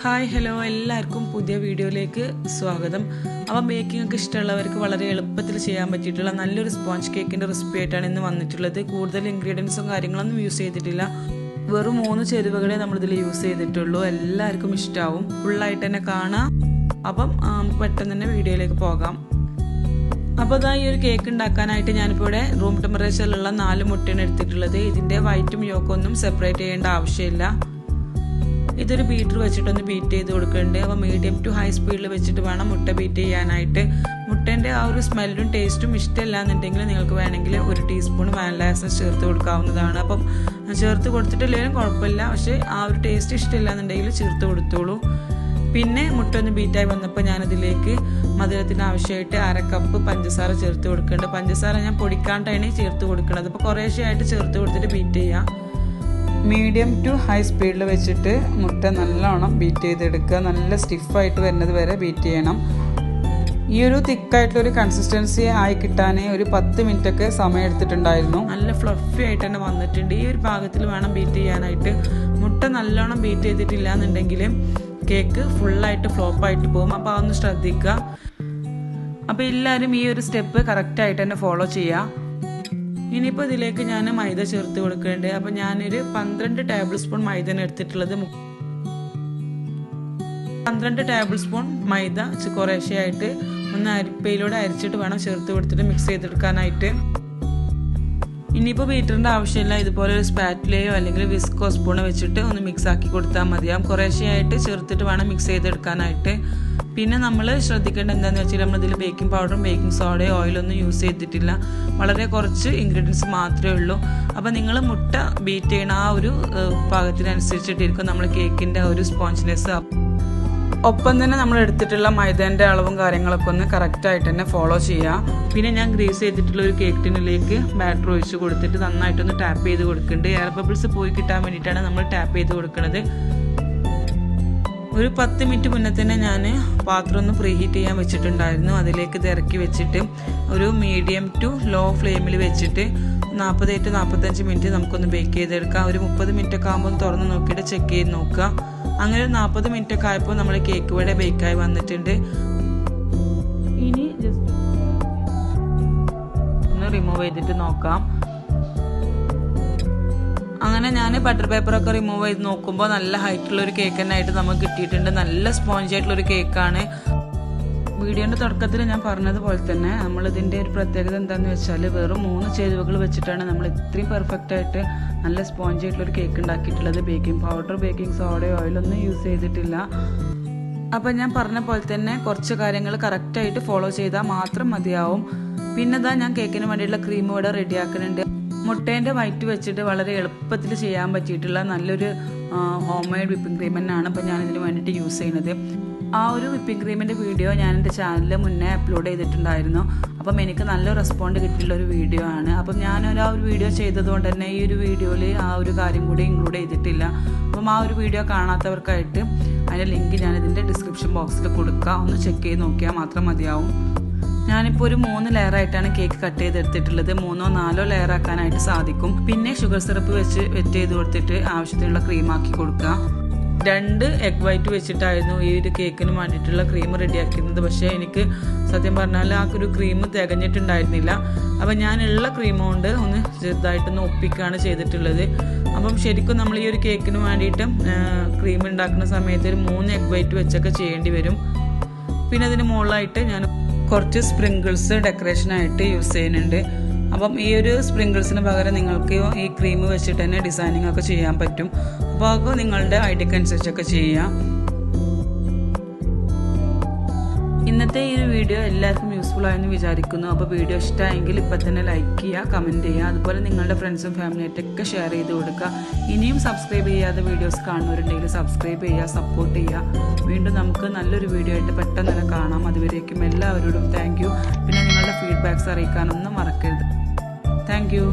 Hi hello എല്ലാവർക്കും പുതിയ വീഡിയോയിലേക്ക് സ്വാഗതം. അപ്പോൾ ബേക്കിംഗ് ഒക്കെ ഇഷ്ടമുള്ളവർക്ക് വളരെ എളുപ്പത്തിൽ ചെയ്യാൻ പറ്റിയിട്ടുള്ള നല്ലൊരു സ്പോഞ്ച് കേക്കിൻ്റെ റെസിപ്പി ആയിട്ടാണ് ഇന്ന് വന്നിട്ടുള്ളത്. കൂടുതൽ ഇൻഗ്രീഡിയൻസും കാര്യങ്ങളൊന്നും യൂസ് ചെയ്തിട്ടില്ല. വെറും 3 ചേരുവകളെ നമ്മളിതിൽ യൂസ് ചെയ്തിട്ടുള്ളൂ. എല്ലാവർക്കും ഇഷ്ടമാവും. ഫുള്ളായിട്ട് തന്നെ കാണാം. അപ്പം പെട്ടെന്ന് തന്നെ വീഡിയോയിലേക്ക് പോകാം. അപ്പോൾ ഇതാ ഈ ഒരു കേക്ക് ഉണ്ടാക്കാനായിട്ട് ഞാനിപ്പോൾ ഇവിടെ റൂം ടെമ്പറേച്ചറിലുള്ള 4 മുട്ടയാണ് എടുത്തിട്ടുള്ളത്. ഇതിൻ്റെ വൈറ്റും യോക്കൊന്നും സെപ്പറേറ്റ് ചെയ്യേണ്ട ആവശ്യമില്ല. ഇതൊരു ബീറ്റർ വെച്ചിട്ടൊന്ന് ബീറ്റ് ചെയ്ത് കൊടുക്കുന്നുണ്ട്. അപ്പോൾ മീഡിയം ടു ഹൈ സ്പീഡിൽ വെച്ചിട്ട് വേണം മുട്ട ബീറ്റ് ചെയ്യാനായിട്ട്. മുട്ടേൻ്റെ ആ ഒരു സ്മെല്ലും ടേസ്റ്റും ഇഷ്ടമില്ല എന്നുണ്ടെങ്കിൽ നിങ്ങൾക്ക് വേണമെങ്കിൽ 1 ടീസ്പൂൺ വാനില എസൻസ് ചേർത്ത് കൊടുക്കാവുന്നതാണ്. അപ്പം ചേർത്ത് കൊടുത്തിട്ടില്ലെങ്കിലും കുഴപ്പമില്ല. പക്ഷേ ആ ഒരു ടേസ്റ്റ് ഇഷ്ടമില്ല എന്നുണ്ടെങ്കിൽ ചേർത്ത് കൊടുത്തോളൂ. പിന്നെ മുട്ട ഒന്ന് ബീറ്റായി വന്നപ്പോൾ ഞാനതിലേക്ക് മധുരത്തിന് ആവശ്യമായിട്ട് 1/2 കപ്പ് പഞ്ചസാര ചേർത്ത് കൊടുക്കുന്നുണ്ട്. പഞ്ചസാര ഞാൻ പൊടിക്കാണ്ടാണ് ചേർത്ത് കൊടുക്കുന്നത്. അപ്പോൾ കുറേശ്ശെയായിട്ട് ചേർത്ത് കൊടുത്തിട്ട് ബീറ്റ് ചെയ്യാം. മീഡിയം ടു ഹൈ സ്പീഡിൽ വെച്ചിട്ട് മുട്ട നല്ലോണം ബീറ്റ് ചെയ്തെടുക്കുക. നല്ല സ്റ്റിഫായിട്ട് വരുന്നത് വരെ ബീറ്റ് ചെയ്യണം. ഈ ഒരു തിക്കായിട്ടുള്ളൊരു കൺസിസ്റ്റൻസി ആയി കിട്ടാൻ ഒരു 10 മിനിറ്റൊക്കെ സമയം എടുത്തിട്ടുണ്ടായിരുന്നു. നല്ല ഫ്ലഫി ആയിട്ട് തന്നെ വന്നിട്ടുണ്ട്. ഈ ഒരു പാകത്തിൽ വേണം ബീറ്റ് ചെയ്യാനായിട്ട്. മുട്ട നല്ലോണം ബീറ്റ് ചെയ്തിട്ടില്ല എന്നുണ്ടെങ്കിൽ കേക്ക് ഫുള്ളായിട്ട് ഫ്ലോപ്പായിട്ട് പോകും. അപ്പോൾ അതൊന്ന് ശ്രദ്ധിക്കുക. അപ്പോൾ എല്ലാവരും ഈ ഒരു സ്റ്റെപ്പ് കറക്റ്റായിട്ട് തന്നെ ഫോളോ ചെയ്യുക. ഇനിയിപ്പോൾ ഇതിലേക്ക് ഞാൻ മൈദ ചേർത്ത് കൊടുക്കുന്നുണ്ട്. അപ്പോൾ ഞാനൊരു 12 ടേബിൾ സ്പൂൺ മൈദയാണ് എടുത്തിട്ടുള്ളത്. 12 ടേബിൾ സ്പൂൺ മൈദ കുറേശ്ശെയായിട്ട് ഒന്ന് അരിപ്പയിലൂടെ അരിച്ചിട്ട് വേണം ചേർത്ത് കൊടുത്തിട്ട് മിക്സ് ചെയ്തെടുക്കാനായിട്ട്. ഇനിയിപ്പോൾ ബീറ്ററിൻ്റെ ആവശ്യമില്ല. ഇതുപോലെ ഒരു സ്പാറ്റിലയോ അല്ലെങ്കിൽ വിസ്കോ സ്പൂണോ വെച്ചിട്ട് ഒന്ന് മിക്സ് ആക്കി കൊടുത്താൽ മതിയാവും. കുറേശ്ശെയായിട്ട് ചേർത്തിട്ട് വേണം മിക്സ് ചെയ്തെടുക്കാനായിട്ട്. പിന്നെ നമ്മൾ ശ്രദ്ധിക്കേണ്ടത് എന്താണെന്ന് വെച്ചാൽ നമ്മളിതിൽ ബേക്കിംഗ് പൗഡറും ബേക്കിംഗ് സോഡയോ ഓയിലൊന്നും യൂസ് ചെയ്തിട്ടില്ല. വളരെ കുറച്ച് ഇൻഗ്രീഡിയൻസ് മാത്രമേ ഉള്ളൂ. അപ്പോൾ നിങ്ങൾ മുട്ട ബീറ്റ് ചെയ്യണ ആ ഒരു പാകത്തിനനുസരിച്ചിട്ടിരിക്കും നമ്മൾ കേക്കിൻ്റെ ഒരു സ്പോഞ്ചിനെസ്. ഒപ്പം തന്നെ നമ്മൾ എടുത്തിട്ടുള്ള മൈദേൻ്റെ അളവും കാര്യങ്ങളൊക്കെ ഒന്ന് കറക്റ്റായിട്ട് തന്നെ ഫോളോ ചെയ്യുക. പിന്നെ ഞാൻ ഗ്രീസ് ചെയ്തിട്ടുള്ള ഒരു കേക്ക് ടിന്നിലേക്ക് ബാറ്റർ ഒഴിച്ച് കൊടുത്തിട്ട് നന്നായിട്ടൊന്ന് ടാപ്പ് ചെയ്ത് കൊടുക്കുന്നുണ്ട്. എയർ ബബിൾസ് പോയി കിട്ടാൻ വേണ്ടിയിട്ടാണ് നമ്മൾ ടാപ്പ് ചെയ്ത് കൊടുക്കുന്നത്. ഒരു 10 മിനിറ്റ് മുന്നേ തന്നെ ഞാൻ പാത്രം ഒന്ന് പ്രീ ഹീറ്റ് ചെയ്യാൻ വെച്ചിട്ടുണ്ടായിരുന്നു. അതിലേക്ക് ഇത് ഇറക്കി വെച്ചിട്ട് ഒരു മീഡിയം ടു ലോ ഫ്ലെയിമിൽ വെച്ചിട്ട് 40 to 45 മിനിറ്റ് നമുക്കൊന്ന് ബേക്ക് ചെയ്തെടുക്കാം. ഒരു 30 മിനിറ്റ് ഒക്കെ ആകുമ്പോൾ തുറന്ന് നോക്കിയിട്ട് ചെക്ക് ചെയ്ത് നോക്കുക. അങ്ങനെ ഒരു 40 മിനിറ്റ് ഒക്കെ ആയപ്പോൾ നമ്മൾ കേക്ക് ഇവിടെ ബേക്കായി വന്നിട്ടുണ്ട്. ഇനി ജസ്റ്റ് ഒന്ന് റിമൂവ് ചെയ്തിട്ട് നോക്കാം. അങ്ങനെ ഞാൻ ബട്ടർ പേപ്പറൊക്കെ റിമൂവ് ചെയ്ത് നോക്കുമ്പോൾ നല്ല ഹൈറ്റുള്ള ഒരു കേക്ക് തന്നെ ആയിട്ട് നമുക്ക് കിട്ടിയിട്ടുണ്ട്. നല്ല സ്പോഞ്ച് ആയിട്ടുള്ളൊരു കേക്കാണ്. വീഡിയോൻ്റെ തുടക്കത്തിൽ ഞാൻ പറഞ്ഞതുപോലെ തന്നെ നമ്മളിതിൻ്റെ ഒരു പ്രത്യേകത എന്താണെന്ന് വെച്ചാൽ വെറും 3 ചേരുവകൾ വെച്ചിട്ടാണ് നമ്മൾ ഇത്രയും പെർഫെക്റ്റ് ആയിട്ട് നല്ല സ്പോഞ്ച് ആയിട്ടുള്ളൊരു കേക്ക് ഉണ്ടാക്കിയിട്ടുള്ളത്. ബേക്കിംഗ് പൗഡർ ബേക്കിംഗ് സോഡയോ ഓയിലൊന്നും യൂസ് ചെയ്തിട്ടില്ല. അപ്പം ഞാൻ പറഞ്ഞ പോലെ തന്നെ കുറച്ച് കാര്യങ്ങൾ കറക്റ്റായിട്ട് ഫോളോ ചെയ്താൽ മാത്രം മതിയാവും. പിന്നെ ഇതാ ഞാൻ കേക്കിന് വേണ്ടിയിട്ടുള്ള ക്രീം ഇവിടെ റെഡിയാക്കുന്നുണ്ട്. മുട്ടേൻ്റെ വൈറ്റ് വെച്ചിട്ട് വളരെ എളുപ്പത്തിൽ ചെയ്യാൻ പറ്റിയിട്ടുള്ള നല്ലൊരു ഹോം മെയ്ഡ് വിപ്പിംഗ് ക്രീം തന്നെയാണ് ഇപ്പോൾ ഞാനിതിന് വേണ്ടിയിട്ട് യൂസ് ചെയ്യുന്നത്. ആ ഒരു വിപ്പിംഗ് ക്രീമിൻ്റെ വീഡിയോ ഞാൻ എൻ്റെ ചാനലിൽ മുന്നേ അപ്ലോഡ് ചെയ്തിട്ടുണ്ടായിരുന്നു. അപ്പം എനിക്ക് നല്ല റെസ്പോണ്ട് കിട്ടിയിട്ടുള്ള ഒരു വീഡിയോ ആണ്. അപ്പം ഞാനൊരു ആ ഒരു വീഡിയോ ചെയ്തതുകൊണ്ട് തന്നെ ഈ ഒരു വീഡിയോയിൽ ആ ഒരു കാര്യം കൂടി ഇൻക്ലൂഡ് ചെയ്തിട്ടില്ല. അപ്പം ആ ഒരു വീഡിയോ കാണാത്തവർക്കായിട്ട് അതിൻ്റെ ലിങ്ക് ഞാനിതിൻ്റെ ഡിസ്ക്രിപ്ഷൻ ബോക്സിൽ കൊടുക്കുക. ഒന്ന് ചെക്ക് ചെയ്ത് നോക്കിയാൽ മാത്രം മതിയാവും. ഞാനിപ്പോൾ ഒരു 3 ലെയറായിട്ടാണ് കേക്ക് കട്ട് ചെയ്തെടുത്തിട്ടുള്ളത്. 3 or 4 ലെയർ ആക്കാനായിട്ട് സാധിക്കും. പിന്നെ ഷുഗർ സിറപ്പ് വെച്ച് വെറ്റ് ചെയ്ത് കൊടുത്തിട്ട് ആവശ്യത്തിനുള്ള ക്രീമാക്കി കൊടുക്കുക. 2 എഗ് വൈറ്റ് വെച്ചിട്ടായിരുന്നു ഈ ഒരു കേക്കിന് വേണ്ടിയിട്ടുള്ള ക്രീം റെഡിയാക്കുന്നത്. പക്ഷേ എനിക്ക് സത്യം പറഞ്ഞാൽ ആ ഒരു ക്രീം തികഞ്ഞിട്ടുണ്ടായിരുന്നില്ല. അപ്പം ഞാനുള്ള ക്രീം കൊണ്ട് ഒന്ന് ചെറുതായിട്ടൊന്ന് ഒപ്പിക്കുകയാണ് ചെയ്തിട്ടുള്ളത്. അപ്പം ശരിക്കും നമ്മൾ ഈ ഒരു കേക്കിന് വേണ്ടിയിട്ട് ക്രീം ഉണ്ടാക്കുന്ന സമയത്ത് ഒരു 3 എഗ് വൈറ്റ് വെച്ചൊക്കെ ചെയ്യേണ്ടി വരും. പിന്നെ അതിന് മുകളിലായിട്ട് ഞാൻ കുറച്ച് സ്പ്രിങ്കിൾസ് ഡെക്കറേഷനായിട്ട് യൂസ് ചെയ്യുന്നുണ്ട്. അപ്പം ഈ ഒരു സ്പ്രിങ്കിൾസിന് പകരം നിങ്ങൾക്ക് ഈ ക്രീം വെച്ചിട്ട് തന്നെ ഡിസൈനിങ് ഒക്കെ ചെയ്യാൻ പറ്റും. അപ്പോൾ അതൊക്കെ നിങ്ങളുടെ ഐഡിയക്ക് അനുസരിച്ചൊക്കെ ചെയ്യാം. ഇന്നത്തെ ഈ ഒരു വീഡിയോ എല്ലാവർക്കും യൂസ്ഫുൾ ആയെന്ന് വിചാരിക്കുന്നു. അപ്പോൾ വീഡിയോ ഇഷ്ടമായെങ്കിൽ ഇപ്പം തന്നെ ലൈക്ക് ചെയ്യുക, കമൻറ്റ് ചെയ്യുക. അതുപോലെ നിങ്ങളുടെ ഫ്രണ്ട്സും ഫാമിലിയായിട്ടൊക്കെ ഷെയർ ചെയ്ത് കൊടുക്കുക. ഇനിയും സബ്സ്ക്രൈബ് ചെയ്യാതെ വീഡിയോസ് കാണുന്നവരുണ്ടെങ്കിൽ സബ്സ്ക്രൈബ് ചെയ്യുക, സപ്പോർട്ട് ചെയ്യുക. വീണ്ടും നമുക്ക് നല്ലൊരു വീഡിയോ ആയിട്ട് പെട്ടെന്ന് തന്നെ കാണാം. അതുവരേക്കും എല്ലാവരോടും താങ്ക് യു. പിന്നെ നിങ്ങളുടെ ഫീഡ്ബാക്ക്സ് അറിയിക്കാനൊന്നും മറക്കരുത്. Thank you.